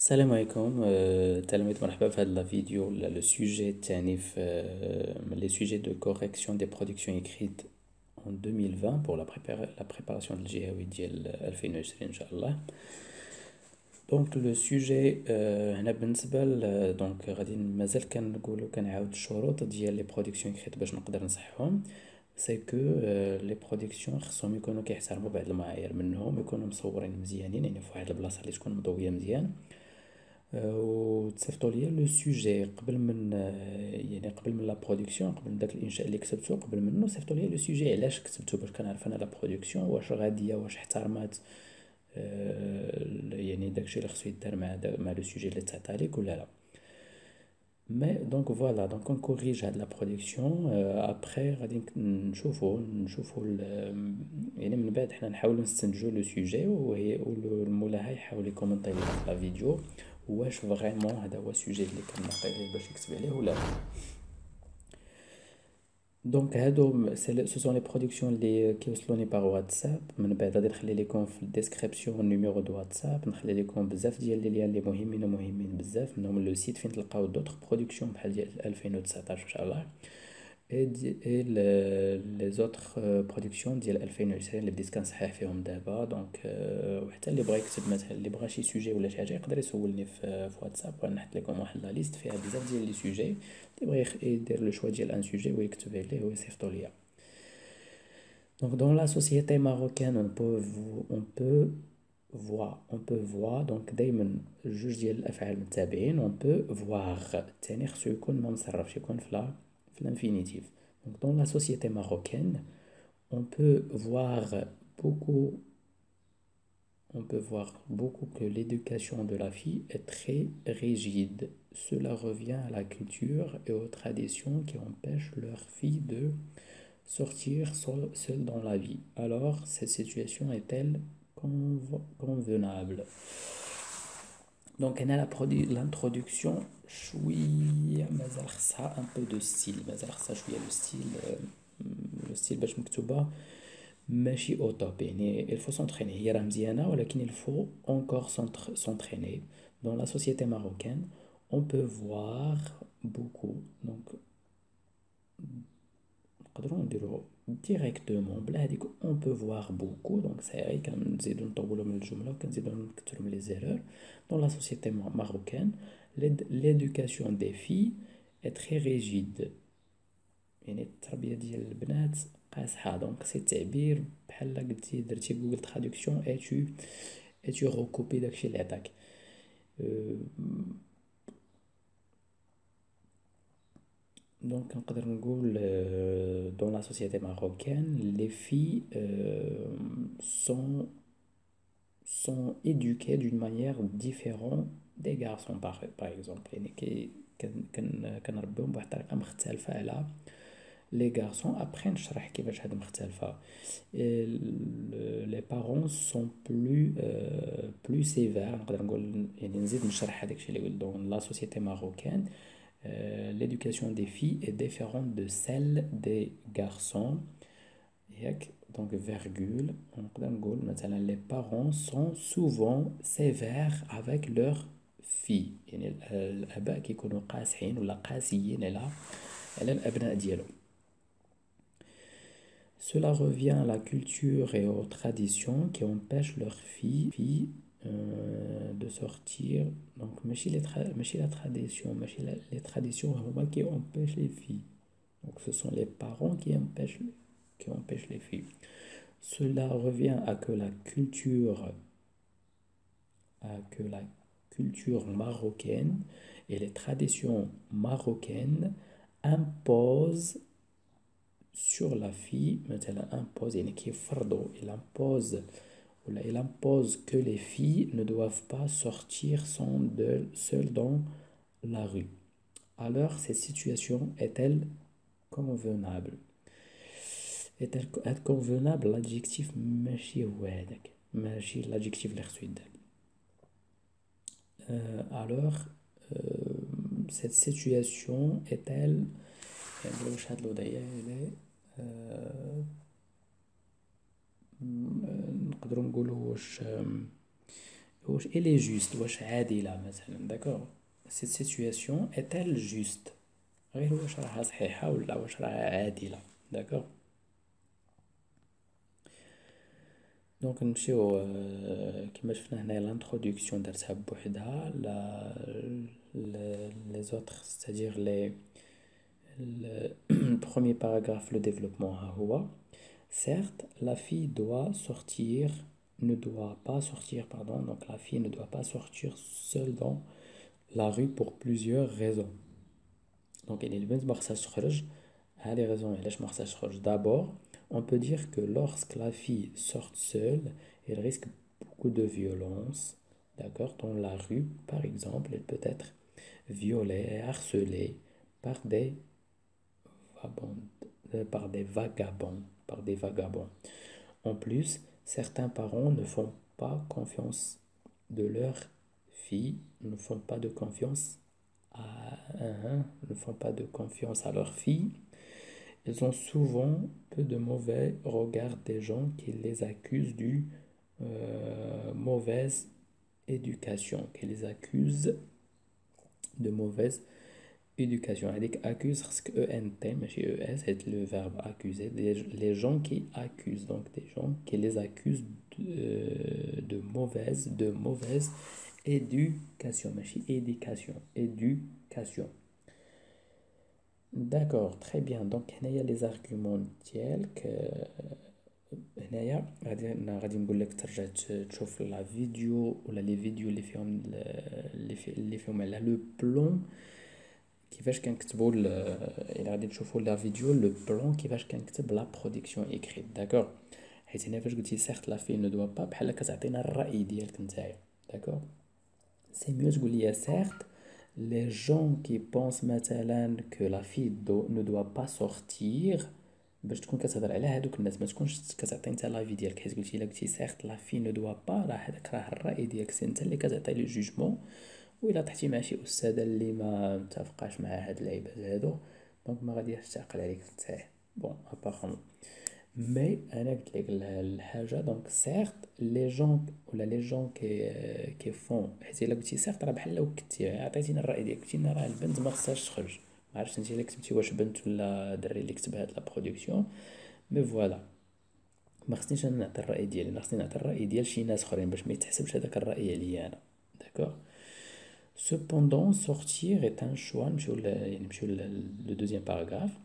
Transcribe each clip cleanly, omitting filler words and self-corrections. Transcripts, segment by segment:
السلام عليكم تلاميذ مرحبا في هذا الفيديو لو سوجي الثاني في من لي سوجي دو كوريكسيون دي برودكسيون écrites en 2020 pour la préparation الجهوي ديال 2020 ان شاء الله. دونك لو سوجي هنا بالنسبه دونك غادي مازال كنقولوا كنعاود الشروط ديال لي برودكسيون écrites باش نقدر نصحهم. سي كو لي برودكسيون خصهم يكونوا كيحترموا بعض المعايير، منهم يكونوا مصورين مزيانين، يعني في واحد البلاصه اللي تكون مضويه مزيان، وتصيفطوا ليا لو سوجي قبل من يعني قبل من لا برودكسيون، قبل من داك الانشاء اللي كتبتو، قبل منه صيفطوا ليا لو سوجي علاش كتبتو باش كنعرف انا لا برودكسيون واش غاديه، واش احترمات يعني داكشي اللي خصو يدار مع لو سوجي اللي تعطى ليك ولا لا. مي دونك فوالا، دونك on corrige هاد لا برودكسيون ابخي غادي نشوفو يعني من بعد حنا نحاولو نستنتجو لو سوجي، وهي والمولاها يحاول يكومونطي لي في لا فيديو واش فريمون هذا هو السوجي اللي كنعطيه ليه باش يكتب عليه ولا لا. دونك هادو سو سون لي برودكسيون اللي كيوصلوني باغ واتساب. من بعد غادي نخلي لكم في الديسكريبسيون النيميرو دو واتساب، نخلي لكم بزاف ديال لي ليان اللي مهمين بزاف، منهم لو سيت فين تلقاو دوطخ برودكسيون بحال ديال 2019 ان شاء الله، اي لي زوطخ برودكسيون ديال 2020 اللي بديت كنصحح فيهم دابا. دونك وحتى اللي بغا يكتب مثلا، اللي بغا شي سوجي ولا شي حاجه يقدر يسولني في واتساب، غنحط لكم واحد لا ليست فيها بزاف ديال لي سوجي، اللي بغا يدير لو شوا ديال ان سوجي ويكتب عليه ويصيفطو ليا. Donc dans la société marocaine on peut voir donc دايما جوج ديال الافعال متابعين. on peut voir الثاني خصو يكون ما مصرفش، يكون في الانفينيتيف. donc dans la société marocaine on peut voir beaucoup on peut voir beaucoup que l'éducation de la fille est très rigide. Cela revient à la culture et aux traditions qui empêchent leurs filles de sortir seul dans la vie. Alors, cette situation est-elle convenable? Donc, on a l'introduction. شوية مازال خصها un peu de style، مازال خصها شوية le style باش مكتوبة ماشي au top. يعني il faut s'entraîner، هي راه مزيانة ولكن il faut encore s'entraîner. Dans la société marocaine on peut voir beaucoup. Donc نقدروا نديرو ديريكتومون بلا هاديك on peut voir beaucoup. دونك صافي كنزيدو نطولو من الجملة وكنزيدو نكثرو من لي زيرور. Dans la société marocaine l'éducation des filles est très rigide. يعني التربية ديال البنات قاصحة. دونك سي التعبير بحال قلتي درتي جوجل ترادكسيون اي تو روكوبي داكشي اللي عطاك. Donc, نقدر نقول dans la société marocaine, les filles sont éduquées d'une manière différente des garçons par exemple. يعني كنربيهم بواحد الطريقة مختلفة على لي غارسون. ابخي نشرح كيفاش هاد مختلفة. لي بارون سون بلو سيفير، نقدر نقول يعني نزيد نشرح هداك الشيء اللي قلت. دون لا سوسيتي ماروكان l'éducation des filles est différente de celle des garçons. Donc, virgule, نقدر نقول مثلا les parents sont souvent sévères avec leurs filles. يعني الآباء كيكونوا قاسحين ولا قاسيين على الأبناء ديالهم. Cela revient à la culture et aux traditions qui empêchent leurs filles de sortir. Donc ماشي la tradition، ماشي les traditions هما qui empêchent les filles. Donc ce sont les parents qui empêchent les filles. Cela revient à que la culture marocaine et les traditions marocaines imposent sur la fille. مثلا impose يعني كيفرضوا، il impose que les filles ne doivent pas sortir seules dans la rue. Alors cette situation est-elle convenable? Est-elle convenable? L'adjectif ماشي هو هذاك، ماشي l'adjectif اللي خصو يدار. Alors cette situation est-elle واش هاد الوضعية هذه نقدروا نقولوا واش elle est juste واش عادلة مثلا d'accord cette situation est-elle juste غير واش راها صحيحة ولا واش راها عادلة d'accord دونك نمشيو كيما شفنا هنايا l'introduction درتها بوحدها les autres c'est-à-dire le premier paragraphe le développement ها هو certes la fille doit sortir ne doit pas sortir pardon donc la fille ne doit pas sortir seule dans la rue pour plusieurs raisons donc elle البنت ما خصهاش تخرج هذه raisons علاش ما خصهاش تخرج d'abord on peut dire que lorsque la fille sort seule elle risque beaucoup de violence d'accord dans la rue par exemple elle peut être violée harcelée par des par des vagabonds en plus certains parents ne font pas confiance de leur fille ne font pas de confiance ne font pas de confiance à leur fille. Ils ont souvent peu de mauvais regards des gens qui les accusent du mauvaise éducation, qui les accusent de mauvaise éducation. هذيك accuse خصك ENT ماشي ES c'est le verbe accuser les gens qui accusent donc des gens qui les accusent de mauvaise éducation ماشي éducation d'accord très bien donc هنايا les arguments ديالك هنايا غادي نقول لك ترجع تشوف لا فيديو ولا لي فيديو اللي فيهم على لو بلون كيفاش كنكتبوا الا غادي تشوفوا لا فيديو لو بلون كيفاش كنكتب لا برودكسيون ايكريت داكور حيت هنا فاش قلتي سيغت لا في نو دوا با بحال كتعطينا الراي ديالك نتايا داكور سي ميو تقول لي سيغت les gens qui pensent مثلا que la fille ne doit pas sortir باش تكون كتهضر على هادوك الناس ما تكونش كتعطي انت لافي ديالك حيت قلتي الا قلتي سيغت لا في نو دوا با راه هذاك راه الراي ديالك سي انت اللي كتعطي لو جوجمون وإلا طحتي مع شي أستاذة اللي ما متفقاش مع هاد اللعيبات هادو دونك ما غاديش تعقل عليك نتايا بون ابارامون مي انا قلت لك الحاجه دونك سيغت لي جون ولا لي جون كي فون حيت الا قلتي سيغت راه بحال لو كنتي عطيتينا الراي ديالك قلتي لنا راه البنت ما خصهاش تخرج ما عرفتش انت الا كتبتي واش بنت ولا دري اللي كتب هاد لا برودكسيون مي فوالا ما خصنيش انا نعطي الراي ديالي انا خصني نعطي الراي ديال شي ناس اخرين باش ما يتحسبش هذاك الراي عليا انا داكوغ Cependant, sortir est un choix. Le deuxième paragraphe.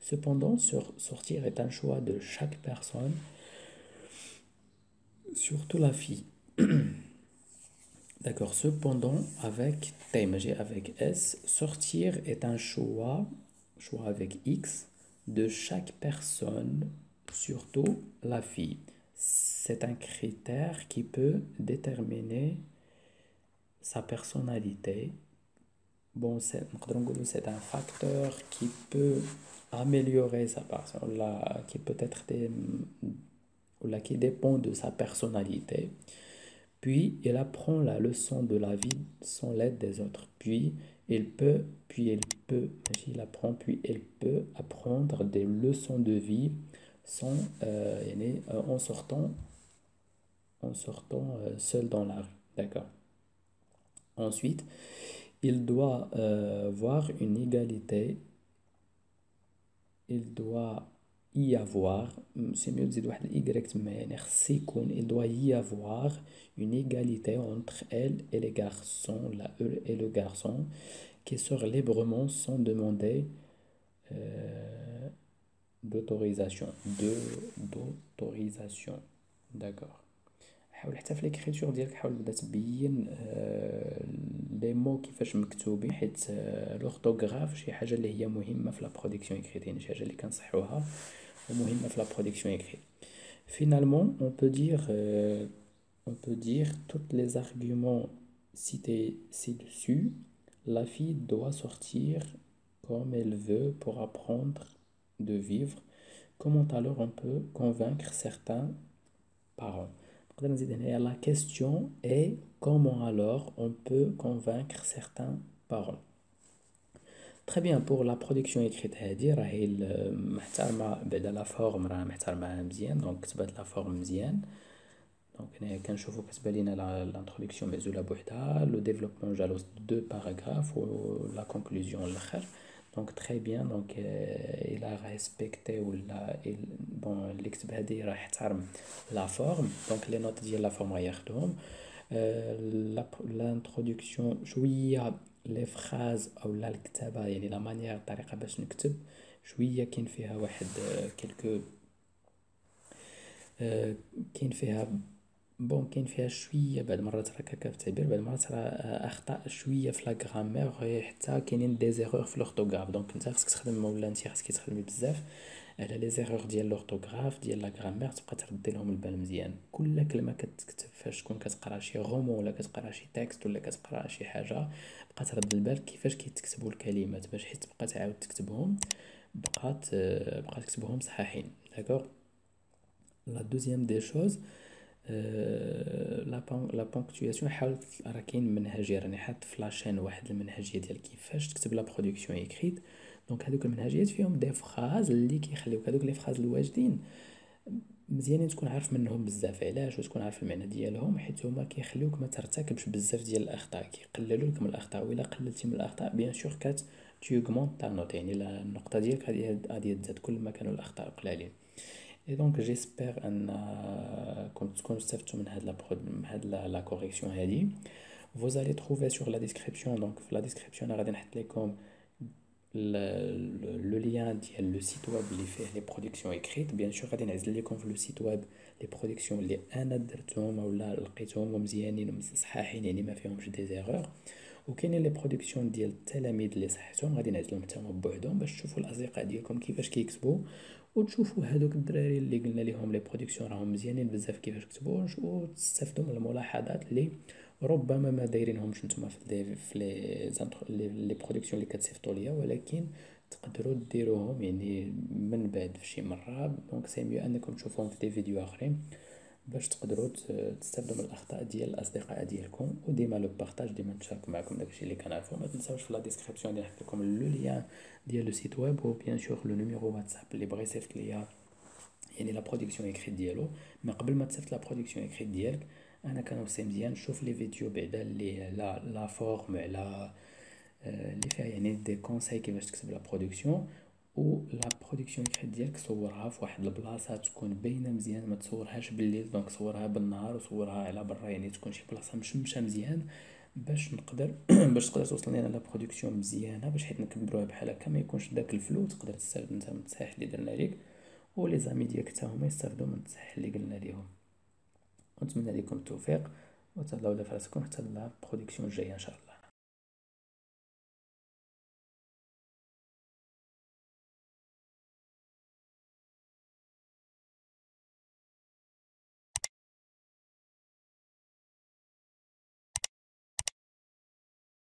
Cependant, sortir est un choix de chaque personne, surtout la fille. D'accord. Cependant, avec T, avec S, sortir est un choix avec X, de chaque personne, surtout la fille. C'est un critère qui peut déterminer sa personnalité. Bon, c'est un facteur qui peut améliorer sa personne, qui peut être qui dépend de sa personnalité. Puis, il apprend la leçon de la vie sans l'aide des autres. Il apprendre des leçons de vie en sortant seul dans la rue. D'accord. Ensuite, il doit voir une égalité. Il doit y avoir, c'est mieux de dire il doit y avoir une égalité entre elle et les garçons, et le garçon, qui sort librement sans demander d'autorisation. D'accord. حاول حتى في ليكريتور ديالك حاول بدا تبين لي مو كيفاش مكتوبين حيت لورتوغراف شي حاجه اللي هي مهمه في لا برودكسيون ايكريت يعني شي حاجه اللي كنصحوها ومهمه في لا برودكسيون ايكريت finalement on peut dire tous les arguments cités ci-dessus la fille doit sortir comme elle veut pour apprendre de vivre comment alors on peut convaincre certains parents. La question est comment alors on peut convaincre certains parents. Très bien pour la production écrite هذه راهي محترمه بعدا لا فورم راه محترمه مزيان دونك كتبت لا فورم مزيان دونك هنايا كنشوفو كتبان لينا لانتروداكسيون معزوله بوحدها، لو ديفلوبمون جا لوسط دو باراغراف و لا كونكلوزيون الاخر. دونك تري بيان. دونك الى ريسبكتي ولا بون اللي كتب هادي راه احترم لا فورم. دونك لي نوت ديال لا فورم غياخدهم. لانتروداكسيون شويه لي فراز او لا الكتابه، يعني لا مانيير الطريقه باش نكتب شويه كاين فيها واحد كيلكو كاين فيها بون كاين فيها شويه بعض المرات راه هكا في التعبير، بعض المرات راه اخطاء شويه في لا غرامير، حتى كاينين دي زيرور في لورتوغراف. دونك انت خصك تخدم ولا انت خصك تخدمي بزاف على لي زيرور ديال لورتوغراف ديال لا غرامير، تبقى تردي لهم البال مزيان. كل كلمه كتكتب فاش تكون كتقرا شي رومون ولا كتقرا شي تكست ولا كتقرا شي حاجه، بقى ترد البال كيفاش كيتكتبوا الكلمات باش حيت تبقى تعاود تكتبهم، بقى تكتبهم صحاحين. داكوغ. لا دوزيام دي شوز لا بونكتواسيون. حاول راه كاين منهجيه، راني حاط في لاشين واحد المنهجيه ديال كيفاش تكتب لا برودكسيون ايكريت. دونك هذوك المنهجيات فيهم دي فراز اللي كيخليوك هذوك لي فراز الواجدين مزيانين تكون عارف منهم بزاف. علاش؟ وتكون عارف المعنى ديالهم، حيت هما كيخليوك ما ترتكبش بزاف ديال الاخطاء، كيقللوا لك من الاخطاء. وإلا قللتي من الاخطاء بيان سور tu augmentes ta note، يعني النقطه ديالك غادي تزاد كل ما كانوا الاخطاء قلالين. Et donc j'espère ان كنت تكونوا استفدتوا من هاد لا كوريكسيون هادي. Vous allez trouver sur la description، donc في la description انا غادي نحط لكم لو ليان ديال لو سيت ويب اللي فيه لي برودكسيون اكريت. بيان سور غادي نعزل لكم في لو سيت ويب لي برودكسيون اللي انا درتهم ولا لقيتهم مزيانين ومصححين، يعني ما فيهمش دي زيرور. وكاينين لي برودكسيون ديال التلاميذ اللي صحتهم غادي نعزلهم حتى هما بوحدهم باش تشوفوا الاصدقاء ديالكم كيفاش كيكتبوا، وتشوفوا هذوك الدراري اللي قلنا لهم لي برودكسيون راهم مزيانين بزاف كيفاش كتبوا، وتستافدوا من الملاحظات اللي ربما ما دايرينهمش نتوما في لي برودكسيون اللي كتصيفطوا ليا، ولكن تقدروا ديروهم يعني من بعد في شي مره. دونك سي ميو انكم تشوفوهم في دي فيديو اخرين باش تقدروا تستافدوا من الاخطاء ديال الاصدقاء ديالكم. وديما لو بارطاج، ديما نشارك معكم داكشي اللي كنعرفو. ما تنساوش في لا ديسكريبسيون اللي نحط لكم لو ليان ديال لو سيت ويب، وبيان سور لو نيميرو واتساب اللي بغى يصيفط ليا يعني لا برودكسيون اكريت ديالو. ما قبل ما تصيفط لا برودكسيون اكريت ديالك، انا كنوصي مزيان شوف لي فيديو بعدا اللي على لا فورم، على اللي فيها يعني دي كونساي كيفاش تكتب لا برودكسيون. و لا برودكسيون اكريت ديالك صورها في واحد البلاصه تكون باينه مزيان، ما تصورهاش بالليل. دونك صورها بالنهار وصورها على برا، يعني تكون شي بلاصه مشمشه مزيان باش نقدر باش تقدر توصل لنا لا برودكسيون مزيانه، باش حيت نكبروها بحال هكا ما يكونش داك الفلو. تقدر تستافد انت من التصحيح اللي درنا ليك، ولي زامي ديالك حتى هما يستافدوا من التصحيح اللي قلنا ليهم. ونتمنى لكم التوفيق، وتهلاو على فراسكم حتى لا برودكسيون الجايه ان شاء الله.